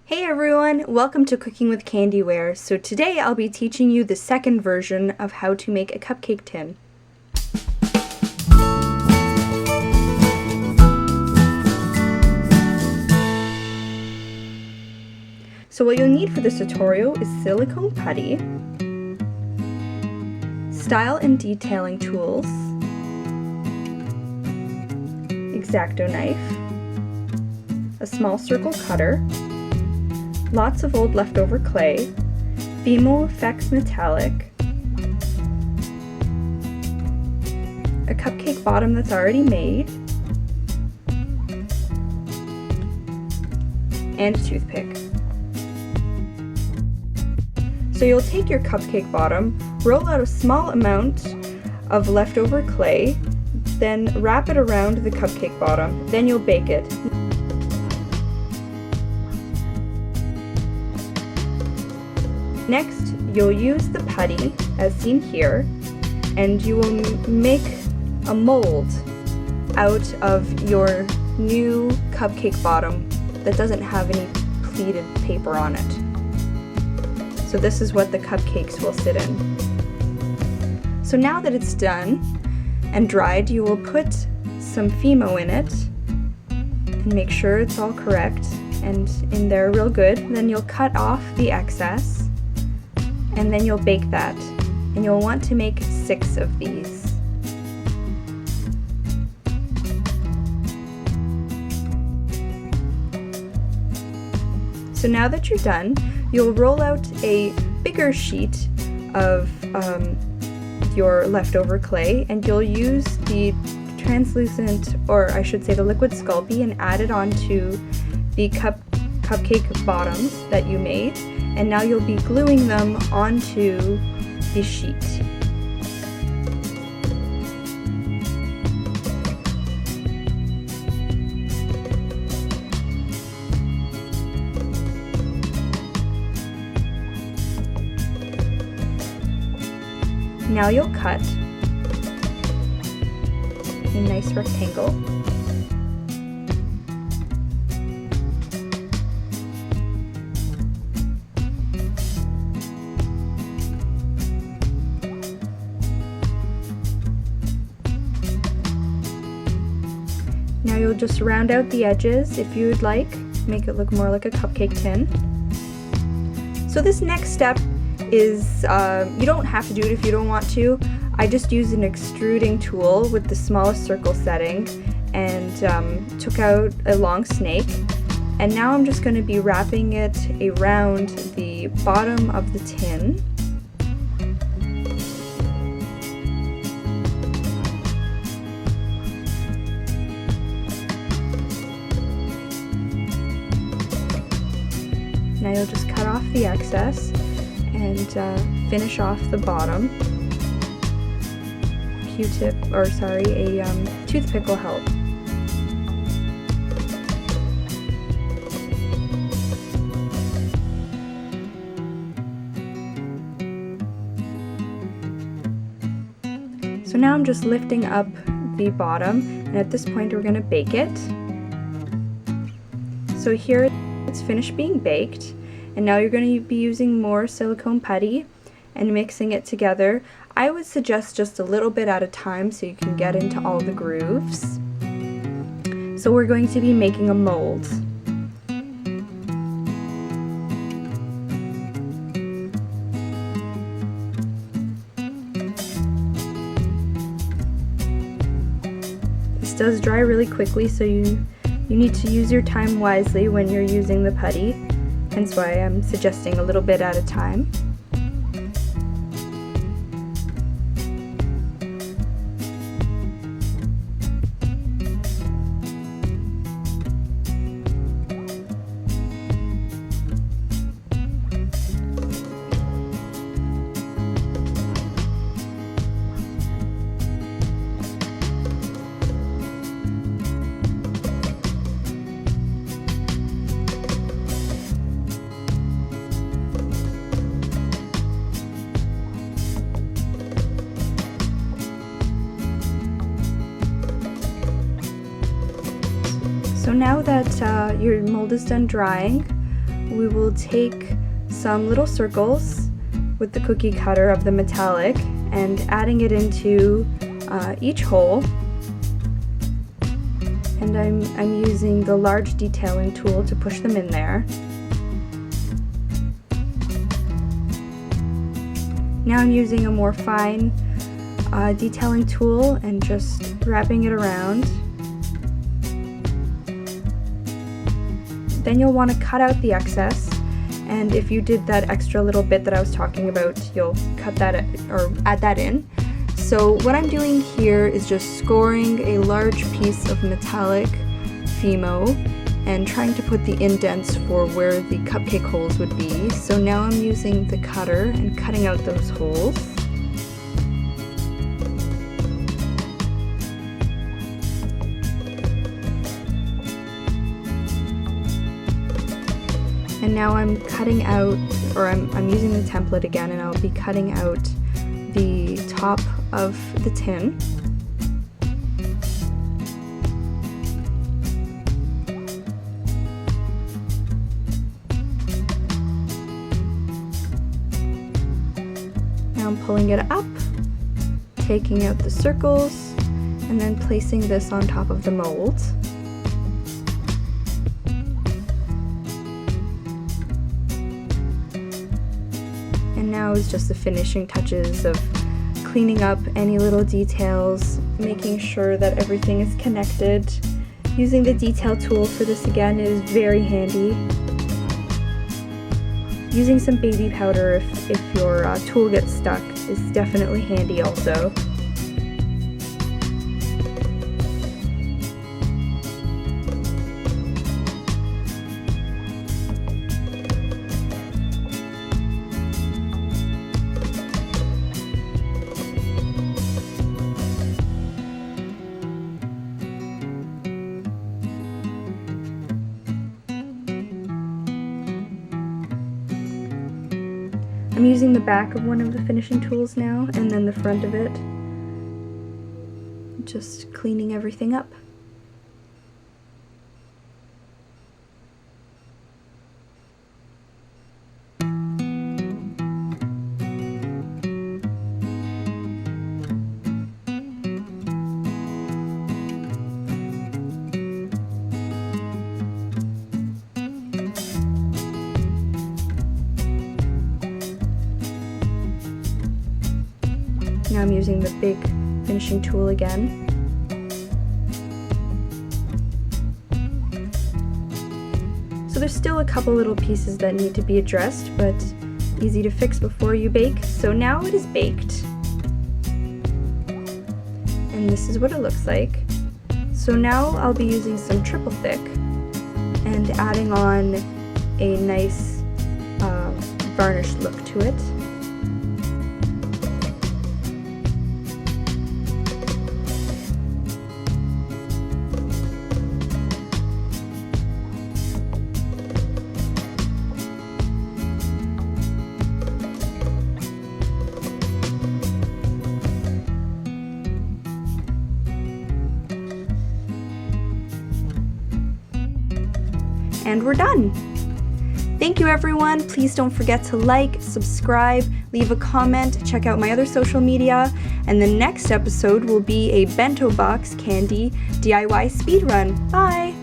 Hey everyone, welcome to Cooking with CandiWare. So today I'll be teaching you the second version of how to make a cupcake tin. So what you'll need for this tutorial is silicone putty, style and detailing tools, Exacto knife, a small circle cutter, lots of old leftover clay, Fimo Effect metallic, a cupcake bottom that's already made, and a toothpick. So you'll take your cupcake bottom, roll out a small amount of leftover clay, then wrap it around the cupcake bottom, then you'll bake it. Next, you'll use the putty, as seen here, and you will make a mold out of your new cupcake bottom that doesn't have any pleated paper on it. So this is what the cupcakes will sit in. So now that it's done and dried, you will put some Fimo in it and make sure it's all correct and in there real good. Then you'll cut off the excess and then you'll bake that. And you'll want to make 6 of these. So now that you're done, you'll roll out a bigger sheet of your leftover clay, and you'll use the translucent, or I should say the liquid Sculpey, and add it onto the cupcake bottoms that you made, and now you'll be gluing them onto the sheet. Now you'll cut a nice rectangle. Now you'll just round out the edges if you would like, make it look more like a cupcake tin. So this next step is, you don't have to do it if you don't want to. I just used an extruding tool with the smallest circle setting and took out a long snake. And now I'm just going to be wrapping it around the bottom of the tin. Now you'll just cut off the excess and finish off the bottom. Q-tip, or sorry, a toothpick will help. So now I'm just lifting up the bottom, and at this point we're going to bake it. So here it's finished being baked, and now you're going to be using more silicone putty and mixing it together. I would suggest just a little bit at a time so you can get into all the grooves. So we're going to be making a mold. This does dry really quickly, so you need to use your time wisely when you're using the putty, hence why I'm suggesting a little bit at a time. So now that your mold is done drying, we will take some little circles with the cookie cutter of the metallic and adding it into each hole. And I'm using the large detailing tool to push them in there. Now I'm using a more fine detailing tool and just wrapping it around. Then you'll want to cut out the excess, and if you did that extra little bit that I was talking about, you'll cut that or add that in. So what I'm doing here is just scoring a large piece of metallic Fimo and trying to put the indents for where the cupcake holes would be. So now I'm using the cutter and cutting out those holes. And now I'm cutting out, or I'm using the template again, and I'll be cutting out the top of the tin. Now I'm pulling it up, taking out the circles, and then placing this on top of the mold. And now is just the finishing touches of cleaning up any little details, making sure that everything is connected. Using the detail tool for this again is very handy. Using some baby powder if your tool gets stuck is definitely handy also. I'm using the back of one of the finishing tools now, and then the front of it. Just cleaning everything up. Now I'm using the big finishing tool again. So there's still a couple little pieces that need to be addressed, but easy to fix before you bake. So now it is baked. And this is what it looks like. So now I'll be using some triple thick and adding on a nice varnished look to it. And we're done! Thank you everyone, please don't forget to like, subscribe, leave a comment, check out my other social media, and the next episode will be a bento box candy DIY speedrun. Bye!